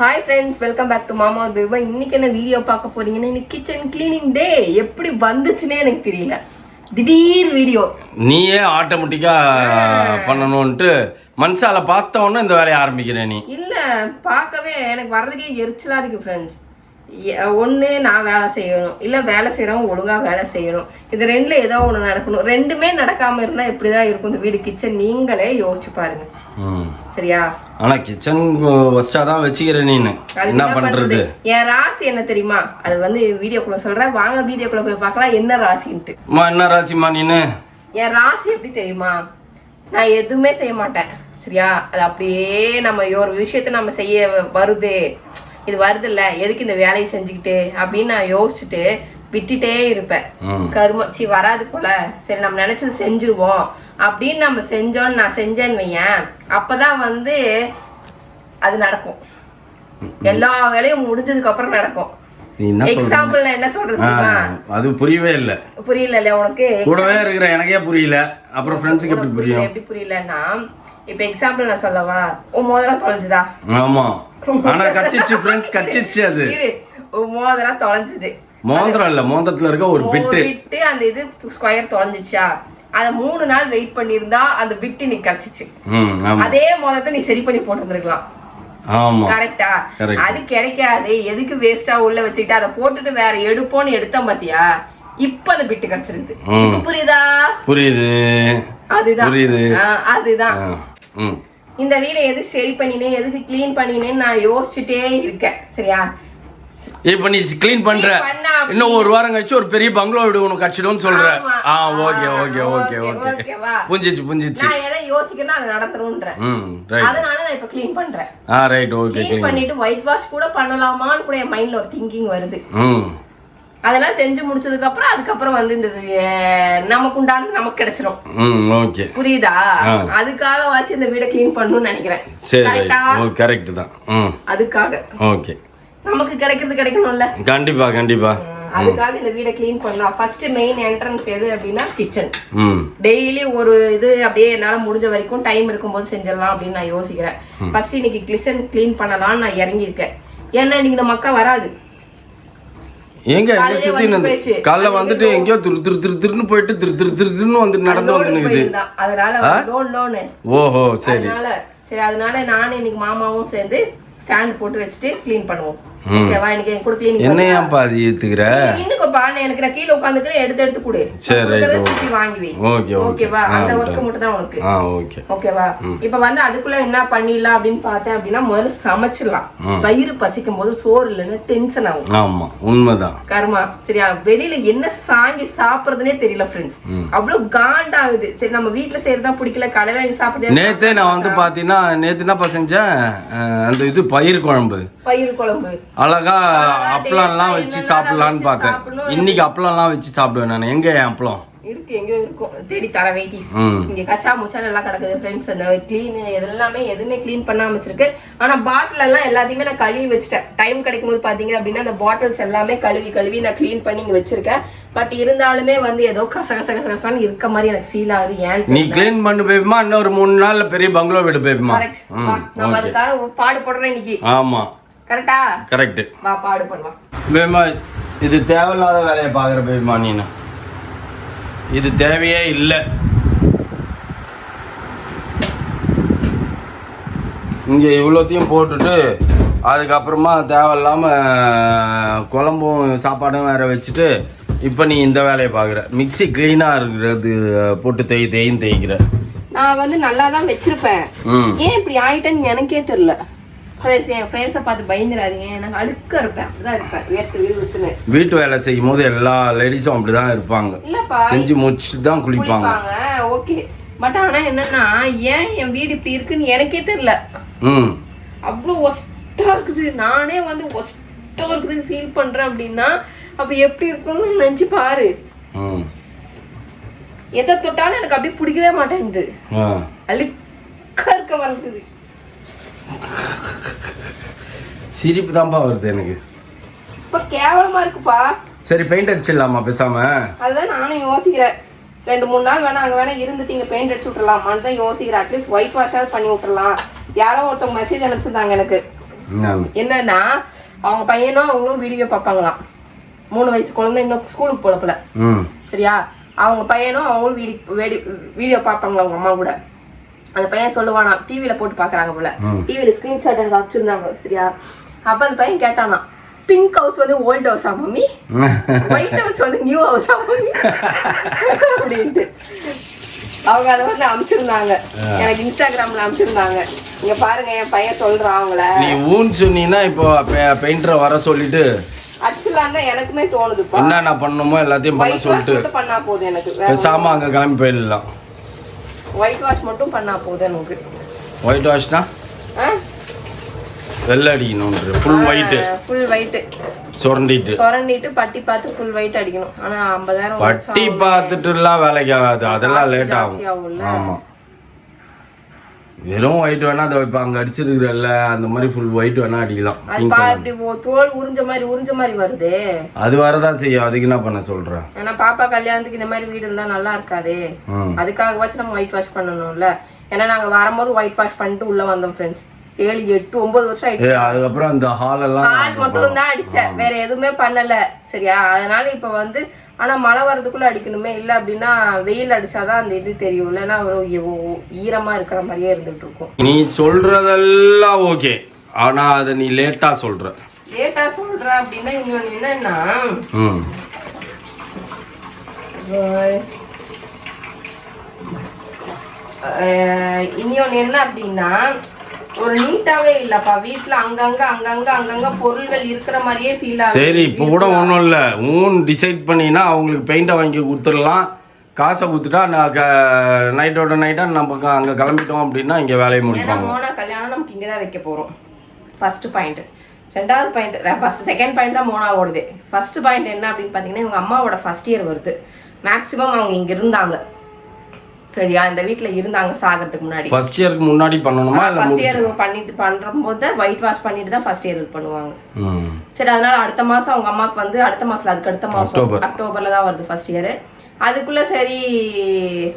Hi friends, welcome back to மாமா துபா. இன்னைக்கு என்ன வீடியோ பார்க்க போறீங்கன்னா, இன்னைக்கு கிச்சன் கிளீனிங் டே. எப்படி வந்துச்சுன்னே எனக்கு தெரியல, திடீர் வீடியோ. நீயே ஆட்டோமேட்டிக்கா பண்ணணும்ட்டு மனசால பார்த்த உடனே இந்த வேலையை ஆரம்பிக்கிறேன். நீ இல்ல, பார்க்கவே எனக்கு வர்றதுக்கே எரிச்சலா இருக்கு ஃப்ரெண்ட்ஸ். ஒன்று நான் வேலை செய்யணும், இல்லை வேலை செய்கிறவங்க ஒழுங்காக வேலை செய்யணும். இது ரெண்டுல ஏதோ ஒன்று நடக்கணும். ரெண்டுமே நடக்காமல் இருந்தால் எப்படி தான் இருக்கும் இந்த வீடு கிச்சன்? நீங்களே யோசிச்சு பாருங்க. சரியா? ஆனா கிச்சன் ஃபர்ஸ்டா தான் வச்சுக்கிறேன். நீ என்ன பண்றது? என் ராசி என்ன தெரியுமா? அது வந்து வீடியோக்குள்ள சொல்றேன், வாங்க வீடியோக்குள்ள போய் பார்க்கலாம் என்ன ராசின்ட்டு. என்ன ராசிமா நீனு? என் ராசி எப்படி தெரியுமா? நான் எதுவுமே செய்ய மாட்டேன். சரியா? அது அப்படியே நம்ம ஒரு விஷயத்த நம்ம செய்ய வருது, இது வருது இல்ல, எதுக்கு இந்த வேலையை செஞ்சுக்கிட்டு அப்படின்னு நான் யோசிச்சுட்டு விட்டுட்டே இருப்பேன். கருமச்சி வராது போல, சரி நம்ம நினைச்சது செஞ்சிருவோம் அப்படின்னு நம்ம செஞ்சோன்னு நான் செஞ்சேன்னு வையேன், அப்பதான் வந்து அது நடக்கும். எல்லா வேலையும் முடிஞ்சதுக்கு அப்புறம் நடக்கும். எக்ஸாம்பிள் என்ன சொல்றது? அது புரியவே இல்ல. புரியல உனக்கு? கூடவே இருக்கிற எனக்கே புரியல, அப்புறம் ஃப்ரெண்ட்ஸ்க்கு எப்படி புரியும்? எப்படி புரியலன்னா, இப்ப எக்ஸாம்பிள் நான் சொல்லவா? உன் மோதிரம் தொலைஞ்சுதா? ஆமா, ஆனா கச்சிச்சு ஃப்ரெண்ட்ஸ், கச்சிச்சு. அது உன் மோதிரம் தொலைஞ்சுது. மோதிரம் இல்ல, மோதிரத்துல இருக்க ஒரு பிட்டு, அந்த இது ஸ்கொயர் தொலைஞ்சிச்சா? அத 3 நாள் வெயிட் பண்ணிருந்தா அந்த பிட்டு நீ கிடைச்சிச்சு. அதே மோதிரத்தை நீ சரி பண்ணி போட்டுருந்துருக்கலாம். கரெக்டா? அது கிடைக்காது. எதுக்கு வேஸ்டா உள்ள வச்சுக்கிட்டு அதை போட்டுட்டு வேற எடுப்போன்னு எடுத்தோம் பாத்தியா? இப்ப அந்த பிட்டு கிடைச்சிருக்கு. புரியுதா? புரியுது. அதுதான் இந்த வீடை எது சரி பண்ணினேன், எதுக்கு கிளீன் பண்ணினேன்னு நான் யோசிச்சுட்டே இருக்கேன். சரியா? இப்ப நீ கிளீன் பண்ற, இன்னும் ஒரு வாரம் கழிச்சு ஒரு பெரிய பங்களோ வீடு உனக்கு கட்சிடும்னு சொல்ற. ஓகே ஓகே ஓகே ஓகே, புரிஞ்சிச்சு. நான் எதை யோசிக்கிறேன்னா அது நடந்துரும்ன்றேன். அதனால நான் இப்ப கிளீன் பண்றேன். Right, okay. கிளீன் பண்ணிட்டு ஒயிட் வாஷ் கூட பண்ணலாமான்னு கூட என் மைண்ட்ல ஒரு திங்கிங் வருது. அதெல்லாம் செஞ்சு முடிச்சதுக்கு அப்புறம் அதுக்கப்புறம் வந்து இந்த நமக்கு உண்டானது நமக்கு கிடைச்சிடும். ஓகே, புரியுதா? அதுக்காக வாச்சு இந்த வீடை கிளீன் பண்ணணும்னு நினைக்கிறேன். கரெக்ட் தான். அதுக்காக ஓகே, நமக்கு கிடைக்கிறது கிடைக்கணும்ல. கண்டிப்பா கண்டிப்பா. அதுக்காக இந்த வீடை கிளீன் பண்ணலாம். ஃபர்ஸ்ட் மெயின் என்ட்ரன்ஸ் எது அப்படின்னா கிச்சன். டெய்லி ஒரு இது அப்படியே என்னால முடிஞ்ச வரைக்கும் டைம் இருக்கும்போது செஞ்சிடலாம் அப்படின்னு நான் யோசிக்கிறேன். ஃபர்ஸ்ட் இன்னைக்கு கிச்சன் கிளீன் பண்ணலாம்னு நான் இறங்கி இருக்கேன். ஏன்னா இன்னைக்கு இந்த மக்கா வராது. எங்க சுத்தி காலைல வந்துட்டு எங்கயோ திருன்னு போயிட்டு திருன்னு வந்து நடந்து வந்து. அதனால ஓஹோ, சரி. அதனால நானும் இன்னைக்கு மாமாவும் சேர்ந்து ஸ்டாண்ட் போட்டு வச்சுட்டு க்ளீன் பண்ணுவோம். ஓகேவா? எனக்கு என் கூட க்ளீனிங் என்னையாப்பா அது ஏத்துக்குற? இன்னும்ப்பா எனக்கு நான் கீழ உட்கார்ந்துக்கிறேன், எடுத்து கொடு. சரி, திருப்பி வாங்கி வை. ஓகேவா? அந்த வர்க் மட்டும் தான் உனக்கு. ஓகே, ஓகேவா? இப்போ வந்து அதுக்குள்ள என்ன பண்ணிடலாம் அப்படின்னு பார்த்தேன் அப்படின்னா, முதல்ல சமைச்சிடலாம். வயிறு பசிக்கும் போது சோறு இல்லைன்னு டென்ஷன் ஆகும். ஆமா, உண்மைதான். கர்மா. சரியா? வெளியில என்ன சாங்கி சாப்பிடுறதுனே தெரியல ஃப்ரெண்ட்ஸ். அவ்வளவு காண்டாகுது. சரி, நம்ம வீட்டுல செய்யறதா பிடிக்கல, கடையில வாங்கி சாப்பிடுறது. நேத்தே நான் வந்து பாத்தீங்கன்னா, நேத்து என்ன செஞ்சேன், அந்த இது பயிர் குழம்பு அழகா அப்பளம்லாம் வச்சு சாப்பிடலான்னு பார்த்தேன். இன்னைக்கு அப்பளம்லாம் வச்சு சாப்பிடுவேன் நான். எங்க என் அப்பளம் இருக்கு? எங்க இருக்கும்? தேடி தர வெயிட்டிஸ். இங்க கச்சா முச்சா எல்லாம் கிடக்குது ஃப்ரெண்ட்ஸ். அந்த க்ளீன் எல்லாமே எதுவுமே க்ளீன் பண்ணாம வச்சிருக்கு. ஆனா பாட்டில் எல்லாம் எல்லாத்தையுமே நான் கழுவி வச்சுட்டேன். டைம் கிடைக்கும் போது பாத்தீங்க அப்படின்னா அந்த பாட்டில்ஸ் எல்லாமே கழுவி நான் க்ளீன் பண்ணி இங்க வச்சிருக்கேன். பட் இருந்தாலுமே வந்து ஏதோ கசகசன்னு இருக்க மாதிரி எனக்கு ஃபீல் ஆகுது. ஏன் நீ க்ளீன் பண்ணு பேபிமா, இன்னும் ஒரு 3 நாள்ல பெரிய பங்களோ வீடு பேபிமா. நான் அதுக்காக பாடுபடுறேன் இன்னைக்கு. ஆமா, கரெக்டா? கரெக்ட். வா பாடு பண்ணலாம் பேபிமா. இது தேவையில்லாத வேலையை பாக்குற பேபிமா நீனு. இது தேவையே இல்லை. இங்கே இவ்வளோத்தையும் போட்டுட்டு அதுக்கப்புறமா தேவையில்லாமல் குழம்பும் சாப்பாடும் வேற வச்சுட்டு இப்போ நீ இந்த வேலையை பார்க்குற. மிக்ஸி க்ளீனாக இருக்கிறது போட்டு தேய்க்கிற. நான் வந்து நல்லா தான் வச்சிருப்பேன். ஏன் இப்படி ஆயிட்டேன்னு எனக்கே தெரியல. என் ஃப்ரெண்ட்ஸை பார்த்து பயந்துடாதீங்க, எனக்கு அழுக்க இருப்பேன். அப்படிதான் இருப்பேன், வேர்த்து விழுத்துன்னு. வீட்டு வேலை செய்யும் போது எல்லா லேடிஸும் அப்படிதான் இருப்பாங்க. இல்லப்பா, செஞ்சு முடிச்சுட்டு தான் குளிப்பாங்க. ஓகே, பட் ஆனா என்னன்னா, ஏன் என் வீடு இப்படி இருக்குன்னு எனக்கே தெரியல. அவ்வளோ ஒஸ்டா இருக்குது. நானே வந்து ஒஸ்டா இருக்குதுன்னு ஃபீல் பண்றேன் அப்படின்னா அப்ப எப்படி இருக்கும்னு நினைச்சு பாரு. எதை தொட்டாலும் எனக்கு அப்படி பிடிக்கவே மாட்டேங்குது. அழுக்க இருக்க வருது. சிரிப்பு தான்ப்பா வருது எனக்கு. இப்ப கேவலமா இருக்குப்பா. சரி, பெயிண்ட் அடிச்சிடலாமா பேசாம? அதுதான் நானும் யோசிக்கிறேன். 2-3 நாள் வேணா அங்க வேணா இருந்துட்டு இங்க பெயிண்ட் அடிச்சு விட்டுறலாமான்னு தான் யோசிக்கிறேன். அட்லீஸ்ட் ஒயிட் வாஷாவது பண்ணி விட்டுறலாம். யாரோ ஒருத்தவங்க மெசேஜ் அனுப்பிச்சிருந்தாங்க எனக்கு. என்னன்னா அவங்க பையனும் அவங்களும் வீடியோ பார்ப்பாங்களாம். 3 வயசு குழந்தை இன்னும் ஸ்கூலுக்கு போல. சரியா, அவங்க பையனும் அவங்களும் வீடியோ பார்ப்பாங்களா அவங்க அம்மா கூட. அந்த பையன் சொல்லுவானா, டிவியில போட்டு பாக்குறாங்க போல, டிவியில ஸ்கிரீன்ஷாட் எடுத்து வச்சிருந்தாங்க. சரியா, அப்ப அந்த பையன் கேட்டானா, பிங்க் ஹவுஸ் வந்து ஓல்ட் ஹவுஸா மம்மி, ஒயிட் ஹவுஸ் வந்து நியூ ஹவுஸா மம்மி அப்படின்ட்டு அவங்க அதை வந்து அனுப்பிச்சிருந்தாங்க. எனக்கு இன்ஸ்டாகிராம்ல அனுப்பிச்சிருந்தாங்க. இங்க பாருங்க என் பையன் சொல்றான் அவங்கள. நீ ஊன்னு சொன்னீங்கன்னா இப்போ பெயிண்டரை வர சொல்லிட்டு அடிச்சலான்னு எனக்குமே தோணுது. என்ன பண்ணணுமோ எல்லாத்தையும் பண்ண சொல்லிட்டு பண்ணா போதும் எனக்கு. பேசாம அங்க கிளம்பி போயிடலாம். ஒயிட் வாஷ் மட்டும் பண்ணா போதும் எனக்கு. ஒயிட் வாஷ்னா வெள்ளை அடிக்கணும். ஃபுல் ஒயிட் சுரண்டிட்டு பட்டி பார்த்து ஃபுல் ஒயிட் அடிக்கணும். ஆனா 50,000 பட்டி பார்த்துட்டுலாம் வேலைக்கு ஆகாது, அதெல்லாம் லேட் ஆகும். ஆமா, வெறும் ஒயிட் வேணா அதை இப்போ அங்கே அடிச்சிருக்கிறல்ல அந்த மாதிரி ஃபுல் ஒயிட் வேணா அடிக்கலாம். இப்படி தோல் உறிஞ்ச மாதிரி வருது. அது வரதான் செய்யும், அதுக்கு என்ன பண்ண சொல்றேன். ஏன்னா பாப்பா கல்யாணத்துக்கு இந்த மாதிரி வீடு இருந்தா நல்லா இருக்காது. அதுக்காகவாச்சும் நம்ம ஒயிட் வாஷ் பண்ணணும்ல. ஏன்னா நாங்க வரும்போது ஒயிட் வாஷ் பண்ணிட்டு உள்ள வந்தோம் ஃப்ரெண்ட்ஸ். 7, 8, 9 வருஷம் ஆயிடுச்சு. அதுக்கப்புறம் அந்த ஹால் மட்டும் தான் அடிச்சேன், வேற எதுவுமே பண்ணல. சரியா, அதனால இப்ப வந்து ஆனா மழை வர்றதுக்குள்ள அடிக்கணுமே, இல்ல அப்படின்னா வெயில் அடிச்சாதான் அந்த இது தெரியும். இல்லைன்னா ஒரு ஈரமா இருக்கிற மாதிரியே இருந்துட்டு இருக்கும். நீ சொல்றதெல்லாம் ஓகே, ஆனா அதை நீ லேட்டா சொல்ற அப்படின்னா இன்னொன்னு என்னன்னா, இன்னொன்னு என்ன அப்படின்னா, ஒரு நீட்டாவே இல்லப்பா வீட்டுல. அங்கங்க பொருள்கள் இருக்கிற மாதிரியே ஃபீல் ஆகுது. சரி, இப்போ கூட ஒன்றும் இல்லை, டிசைட் பண்ணினா அவங்களுக்கு பெயிண்டை வாங்கி கொடுத்துடலாம். காசை கொடுத்துட்டா நைட்டோட நைட்டா நம்ம அங்கே கிளம்பிட்டோம் அப்படின்னா இங்கே வேலையை முடிப்பாங்க. மோனா கல்யாணம் நமக்கு இங்கே தான் வைக்க போகிறோம். First point. ரெண்டாவது பாயிண்ட், செகண்ட் பாயிண்ட் தான் மோனாவோடது. ஃபர்ஸ்ட் பாயிண்ட் என்ன அப்படின்னு பார்த்தீங்கன்னா, இவங்க அம்மாவோட ஃபர்ஸ்ட் இயர் வருது. மேக்ஸிமம் அவங்க இங்கே இருந்தாங்க. சரியா, இந்த வீட்ல இருந்தாங்க சாகிறதுக்கு முன்னாடி. ஃபர்ஸ்ட் இயருக்கு முன்னாடி பண்ணணுமா? இல்ல ஃபர்ஸ்ட் இயர் பண்றம்போது ஒயிட் வாஷ் பண்ணிட்டு தான் ஃபர்ஸ்ட் இயர் பண்ணுவாங்க. சரி, அதனால அடுத்த மாசம் அவங்க அம்மாக்கு வந்து அடுத்த மாசம் அதுக்கு அடுத்த மாசம் அக்டோபர்ல தான் வருது ஃபர்ஸ்ட் இயர். அதுக்குள்ள சரி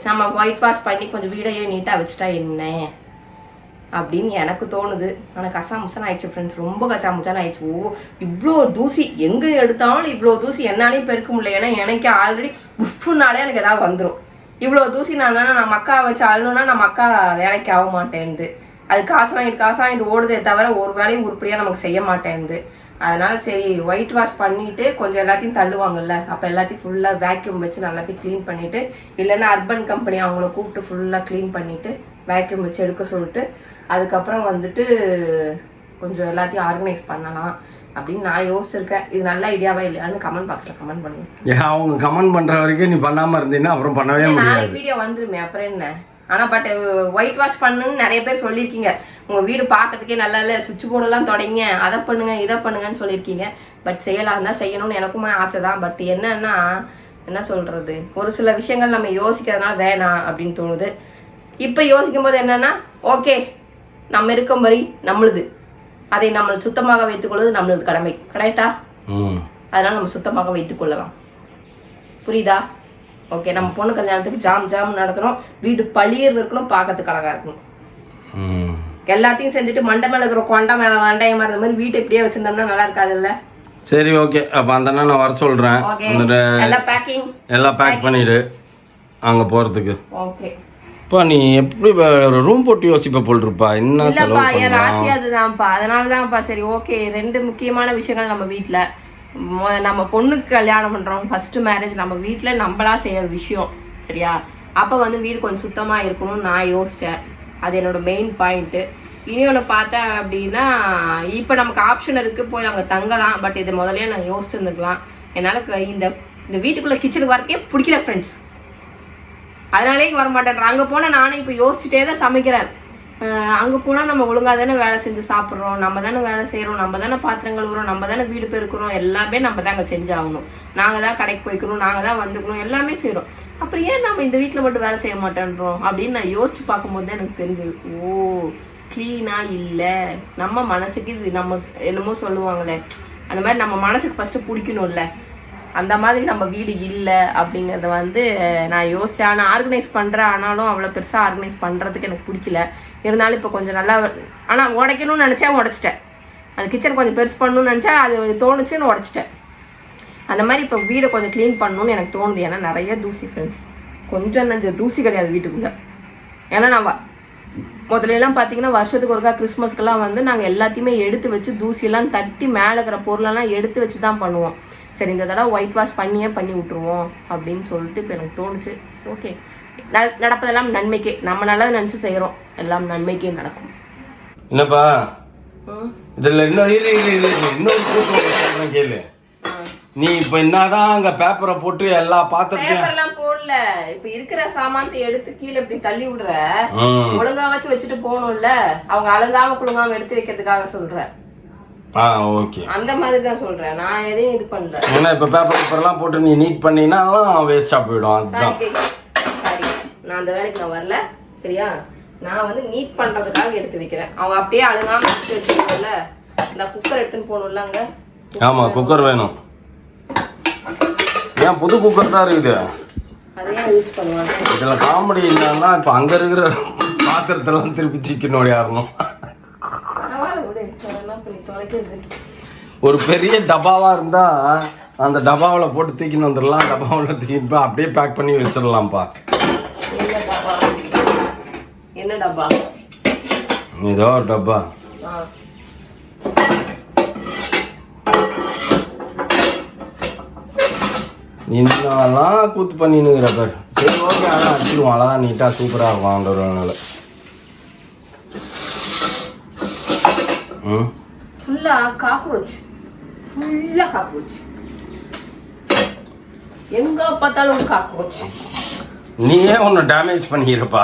நம்ம ஒயிட் வாஷ் பண்ணி கொஞ்சம் வீடையே நீட்டா வச்சுட்டா என்ன அப்படின்னு எனக்கு தோணுது. ஆனால் கசாமுசான் ஆயிடுச்சு ஃப்ரெண்ட்ஸ், ரொம்ப கசாமுசான் ஆயிடுச்சு. இவ்வளோ தூசி எங்க எடுத்தாலும் இவ்வளோ தூசி என்னாலையும் பெருக்க முடியல. ஏன்னா எனக்கு ஆல்ரெடி புஃப்னாலே எனக்கு ஏதாவது வந்துடும். இவ்வளோ தூசி நான் மக்கா வச்சு அழுணுன்னா நம்ம அக்கா வேலைக்கு ஆக மாட்டேன்து. அது காசு வாங்கிட்டு ஓடுதே தவிர ஒரு வேலையும் உருப்படியாக நமக்கு செய்ய மாட்டேன்து. அதனால சரி ஒயிட் வாஷ் பண்ணிட்டு கொஞ்சம் எல்லாத்தையும் தள்ளுவாங்கல்ல, அப்போ எல்லாத்தையும் ஃபுல்லாக வேக்யூம் வச்சு எல்லாத்தையும் க்ளீன் பண்ணிட்டு, இல்லைன்னா அர்பன் கம்பெனி அவங்கள கூப்பிட்டு ஃபுல்லாக க்ளீன் பண்ணிட்டு வேக்யூம் வச்சு எடுக்க சொல்லிட்டு அதுக்கப்புறம் வந்துட்டு கொஞ்சம் எல்லாத்தையும் ஆர்கனைஸ் பண்ணலாம் அப்படின்னு நான் யோசிச்சிருக்கேன். இது நல்ல ஐடியாவா இல்லையான்னு கமெண்ட் பாக்ஸ்ல கமெண்ட் பண்ணுங்க. அவங்க கமெண்ட் பண்ற வரைக்கும் நீ பண்ணாம இருந்தீங்கன்னா அப்புறம் பண்ணவே முடியாது. வீடியோ வந்துருமே அப்புறம் என்ன. ஆனா பட் ஒயிட் வாஷ் பண்ணணும்னு நிறைய பேர் சொல்லியிருக்கீங்க. உங்க வீடு பார்க்கறதுக்கே நல்லா இல்லை, சுவிட்ச் போர்டெல்லாம் தொடங்க, அதை பண்ணுங்க இதை பண்ணுங்கன்னு சொல்லியிருக்கீங்க. பட் செய்யலாம் தான், செய்யணும்னு எனக்குமே ஆசை தான். பட் என்னன்னா என்ன சொல்றது, ஒரு சில விஷயங்கள் நம்ம யோசிக்கிறதுனால வேணாம் அப்படின்னு தோணுது. இப்போ யோசிக்கும் போது என்னன்னா, ஓகே நம்ம இருக்கும் வரை நம்மளுது, அதை நம்ம சுத்தமாக வைத்துக் கொள்வது நம்மளது கடமை. கரெக்டா? அதனால நம்ம சுத்தமாக வைத்துக் கொள்ளலாம். புரியுதா? ஓகே, நம்ம பொண்ணு கல்யாணத்துக்கு ஜாம் நடத்தணும், வீடு பளிர் இருக்கணும், பார்க்கறதுக்கு அழகா இருக்கணும். எல்லாத்தையும் செஞ்சுட்டு மண்டை மேல இருக்கிற கொண்டை மேல வண்டைய மாதிரி இந்த மாதிரி வீட்டை இப்படியே வச்சிருந்தோம்னா நல்லா இருக்காது இல்ல? சரி ஓகே, அப்ப அந்த நான் வர சொல்றேன். எல்லாம் பேக் பண்ணிடு அங்க போறதுக்கு. ஓகே, இப்போ நீ எப்படி ரூம் போட்டு யோசிப்ப போல் இருப்பா. என்ன இல்லப்பா, என் ராசி அதுதான்ப்பா. அதனாலதான்ப்பா சரி ஓகே. 2 முக்கியமான விஷயங்கள் நம்ம வீட்டுல. நம்ம பொண்ணுக்கு கல்யாணம் பண்றோம், ஃபர்ஸ்ட் மேரேஜ் நம்ம வீட்டுல நம்மளா செய்யற விஷயம். சரியா, அப்ப வந்து வீடு கொஞ்சம் சுத்தமா இருக்கணும்னு நான் யோசிச்சேன். அது என்னோட மெயின் பாயிண்ட். இனி ஒன்று பார்த்தேன் அப்படின்னா, இப்போ நமக்கு ஆப்ஷன் இருக்கு போய் அங்கே தங்கலாம். பட் இது முதலே நான் யோசிச்சுருந்துக்கலாம். என்னால் இந்த வீட்டுக்குள்ள கிச்சனுக்கு வரதுக்கே பிடிக்கல ஃப்ரெண்ட்ஸ். அதனாலே வர மாட்டேன். அங்கே போனால் நானே இப்போ யோசிச்சுட்டே தான் சமைக்கிறேன். அங்கே போனால் நம்ம ஒழுங்காக தானே வேலை செஞ்சு சாப்பிட்றோம், நம்ம தானே வேலை செய்கிறோம், நம்ம தானே பாத்திரங்கள் விடுறோம், நம்ம தானே வீடு பெருக்கிறோம், எல்லாமே நம்ம தான் அங்கே செஞ்சாகணும். நாங்கள் தான் கடைக்கு போய்க்கணும், நாங்கள் தான் வந்துக்கணும், எல்லாமே செய்கிறோம். அப்புறம் ஏன் நம்ம இந்த வீட்டில் மட்டும் வேலை செய்ய மாட்டேன்றோம் அப்படின்னு நான் யோசிச்சு பார்க்கும்போது தான் எனக்கு தெரிஞ்சது, ஓ க்ளீனாக இல்லை. நம்ம மனசுக்கு இது நம்ம என்னமோ சொல்லுவாங்களே, அந்த மாதிரி நம்ம மனசுக்கு ஃபஸ்ட்டு பிடிக்கணும்ல, அந்த மாதிரி நம்ம வீடு இல்லை அப்படிங்கிறத வந்து நான் யோசித்தேன். ஆனால் ஆர்கனைஸ் பண்ணுறேன், ஆனாலும் அவ்வளோ பெருசாக ஆர்கனைஸ் பண்ணுறதுக்கு எனக்கு பிடிக்கல. இருந்தாலும் இப்போ கொஞ்சம் நல்லா, ஆனால் உடைக்கணும்னு நினச்சேன், உடச்சிட்டேன். அந்த கிச்சன் கொஞ்சம் பெருசு பண்ணணும்னு நினச்சா அது தோணுச்சுன்னு உடச்சிட்டேன். அந்த மாதிரி இப்போ வீடை கொஞ்சம் க்ளீன் பண்ணணும்னு எனக்கு தோணுது. ஏன்னா நிறைய தூசி ஃப்ரெண்ட்ஸ், கொஞ்சம் நஞ்ச தூசி கிடையாது வீட்டுக்குள்ளே. ஏன்னா நான் முதலெல்லாம் பார்த்தீங்கன்னா வருஷத்துக்கு ஒருக்கா கிறிஸ்மஸ்க்கெல்லாம் வந்து நாங்கள் எல்லாத்தையுமே எடுத்து வச்சு தூசியெல்லாம் தட்டி மேலே இருக்கிற பொருளெல்லாம் எடுத்து வச்சு தான் பண்ணுவோம். சரி இந்த தடவை ஒயிட் வாஷ் பண்ணி விட்டுருவோம் அப்படின்னு சொல்லிட்டு இப்போ எனக்கு தோணுச்சு. ஓகே, நடப்பதெல்லாம் நன்மைக்கே, நம்ம நல்லதை நினச்சி செய்கிறோம், எல்லாம் நன்மைக்கே நடக்கும். என்னப்பா இதில் இன்னொரு கேளு. நீ இப்போ என்னதான் அங்கே பேப்பரை போட்டு எல்லா பாத்திரத்தையும் போடல, இப்ப இருக்கிற சாமானத்தை எடுத்து கீழே இப்படி தள்ளி விடுற, ஒழுங்கா வச்சுட்டு போகணும்ல. அவங்க அழுங்காம குழுங்காம எடுத்து வைக்கிறதுக்காக சொல்றேன். ஓகே, அந்த மாதிரி தான் சொல்றேன். நான் எதையும் இது பண்ணல. ஏன்னா இப்ப பேப்பர்லாம் போட்டு நீ நீட் பண்ணினா வேஸ்டா போயிடும். அதுதான் சரி, நான் அந்த வேலைக்கு நான் வரல. சரியா, நான் வந்து நீட் பண்றதுக்காக எடுத்து வைக்கிறேன். அவங்க அப்படியே அழுங்காம எடுத்து வச்சுக்கோல. இந்த குக்கர் எடுத்துன்னு போகணும்ல அங்க. ஆமா, குக்கர் வேணும். ஏன் புது குக்கர் தான் இருக்குது, அதையே யூஸ் பண்ணுவாங்க. இதுல காமெடி இல்லைன்னா இப்ப அங்க இருக்கிற பாத்திரத்தெல்லாம் திருப்பி சிக்கன் ஓடியாடணும். ஒரு பெரிய டப்பாவா இருந்தா அந்த டப்பாவில் போட்டு தூக்கின்னு வந்துடலாம். டப்பாவில் தூக்கிப்பா அப்படியே பேக் பண்ணி வச்சிடலாம்ப்பா. என்ன டப்பா? ஏதோ ஒரு டப்பா. இன்னெல்லாம் கூத்து பண்ணினுங்கிற பேர். சரி ஓகே, ஆனால் அடிச்சிடுவோம். அழகா நீட்டாக சூப்பராக இருக்கும் ஆண்டவனால. ஃபுல்லா காக்ரோச், ஃபுல்லா காக்ரோச், எங்க பார்த்தாலும் காக்ரோச். நீயே ஒன்று டேமேஜ் பண்ணிருப்பா.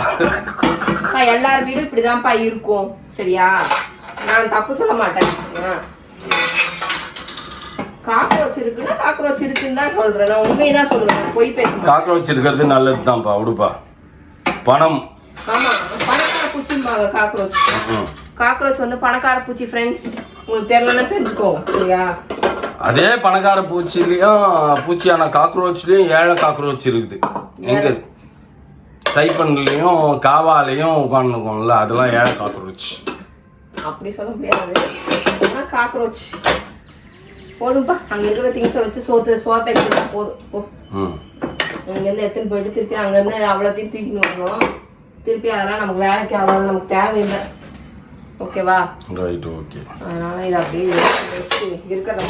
எல்லார் வீடும் இப்படிதான்ப்பா இருக்கும். சரியா, நான் தப்பு சொல்ல மாட்டேன். காக்ரோச் இருக்குன்னா காக்ரோச் இருக்குன்னு தான் சொல்றேன். நான் உண்மையதான் சொல்லுவேன், பொய் பேச. காக்ரோச் இருக்கிறது நல்லது தான்ப்பா, விடுப்பா. பணம். ஆமா, பணக்கார பூச்சிம்பாங்க காக்ரோச். காக்ரோச் வந்து பணக்கார பூச்சி ஃப்ரெண்ட்ஸ், உங்களுக்கு தெரியலன்னா தெரிஞ்சுக்கோங்க. சரியா, அதே பணக்கார பூச்சிலையும் பூச்சியான காக்ரோச்லயும் ஏழை காக்ரோச் இருக்குது. எங்க சைப்பன்லையும் காவாலையும் உட்காந்துக்கோம்ல, அதெல்லாம் ஏழை காக்ரோச். அப்படி சொல்ல முடியாது. காக்ரோச் போதும்பா. அங்க இருக்கிற திங்ஸை வச்சு சோத்தை போதும். இங்கேருந்து எடுத்துன்னு போயிட்டு திருப்பி அங்கேருந்து அவ்வளோத்தையும் தூக்கின்னு வரணும். திருப்பி அதெல்லாம் நமக்கு வேலைக்கு ஆகாது, நமக்கு தேவையில்லை. ஓகேவா? Right, okay. அதனால இதை அப்படியே வச்சு இருக்கிறத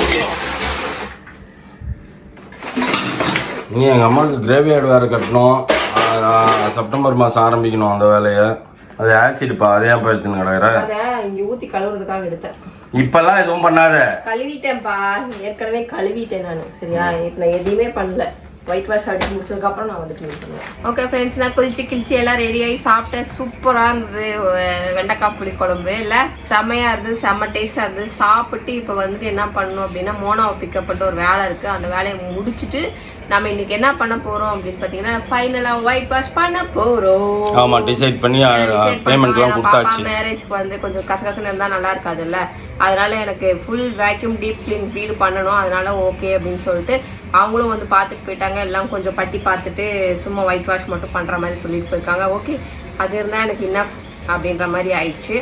நீ எங்கள் அம்மாவுக்கு கிரேவியார்டு வேறு கட்டணும். செப்டம்பர் மாதம் ஆரம்பிக்கணும் அந்த வேலையை. அது ஆசிட்ப்பா, அதே ஏன் எடுத்துன்னு கிடக்குற? அதை இங்கே ஊற்றி கழுவுறதுக்காக எடுத்தேன். இப்பெல்லாம் எதுவும் பண்ணாத. கழுவிட்டேன்ப்பா, ஏற்கனவே கழுவிட்டேன் நான். சரியா, இப்போ நான் எதையுமே பண்ணல. ஒயிட் வாஷ் அடிச்சு முடிச்சதுக்கப்புறம் நான் வந்து க்ளீன் பண்ணுவேன். ஓகே ஃப்ரெண்ட்ஸ், நான் கிழிச்சு எல்லாம் ரெடியாகி சாப்பிட்டேன். சூப்பராக இருந்தது வெண்டைக்காய் புளி குழம்பு. இல்லை செம்மையாக இருந்தது, செம்ம டேஸ்ட்டாக இருந்தது. சாப்பிட்டு இப்போ வந்துட்டு என்ன பண்ணணும் அப்படின்னா, மோனாவை பிக்கப் பண்ணிட்டு ஒரு வேலை இருக்குது. அந்த வேலையை முடிச்சுட்டு நம்ம இன்னைக்கு என்ன பண்ண போறோம் அப்படின்னு பாத்தீங்கன்னா, ஃபைனலா ஒயிட் வாஷ் பண்ண போறோம். ஆமா, டிசைட் பண்ணி பேமெண்ட்லாம் கொடுத்தாச்சு. மேரேஜ்க்கு வந்து கொஞ்சம் கசகசன்னு இருந்தா நல்லா இருக்காதுல்ல, அதனால எனக்கு ஃபுல் வேக்யூம் டீப் கிளீன் வீடு பண்ணணும். அதனால ஓகே அப்படின்னு சொல்லிட்டு அவங்களும் வந்து பார்த்துட்டு போயிட்டாங்க. எல்லாம் கொஞ்சம் பட்டி பார்த்துட்டு சும்மா ஒயிட் வாஷ் மட்டும் பண்ற மாதிரி சொல்லிட்டு போயிருக்காங்க. ஓகே, அது இருந்தால் எனக்கு இனஃப் அப்படின்ற மாதிரி ஆயிடுச்சு.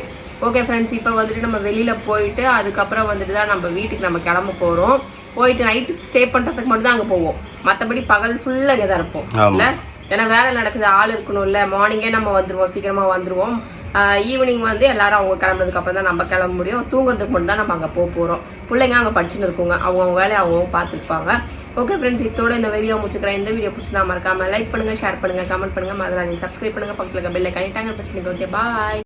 ஓகே ஃப்ரெண்ட்ஸ், இப்போ வந்துட்டு நம்ம வெளியில் போயிட்டு அதுக்கப்புறம் வந்துட்டு தான் நம்ம வீட்டுக்கு நம்ம கிளம்ப போகிறோம். போயிட்டு நைட்டு ஸ்டே பண்ணுறதுக்கு மட்டும் தான் அங்கே போவோம். மற்றபடி பகல் ஃபுல்லாக இங்கே தான் இருப்போம். இல்லை, ஏன்னா வேலை நடக்குது, ஆள் இருக்கணும்ல. மார்னிங்கே நம்ம வந்துடுவோம், சீக்கிரமாக வந்துடுவோம். ஈவினிங் வந்து எல்லாரும் அவங்க கிளம்புறதுக்கு அப்புறம் தான் நம்ம கிளம்ப முடியும். தூங்குறதுக்கு மட்டும் தான் நம்ம அங்கே போகிறோம். பிள்ளைங்க அங்கே படிச்சுன்னு இருக்குங்க, அவங்க வேலையை அவங்க பார்த்துருப்பாங்க. ஓகே ஃப்ரெண்ட்ஸ், இதோட இந்த வீடியோ முடிச்சுக்கிறேன். இந்த வீடியோ பிடிச்சதா மறக்காமல் லைக் பண்ணுங்கள், ஷேர் பண்ணுங்கள், கமெண்ட் பண்ணுங்கள், மறக்காம சப்ஸ்கிரைப் பண்ணுங்கள், பக்கத்தில் இருக்க பெல் ஐகானை ப்ரெஸ் பண்ணிக்கோங்க. ஓகே, பாய்.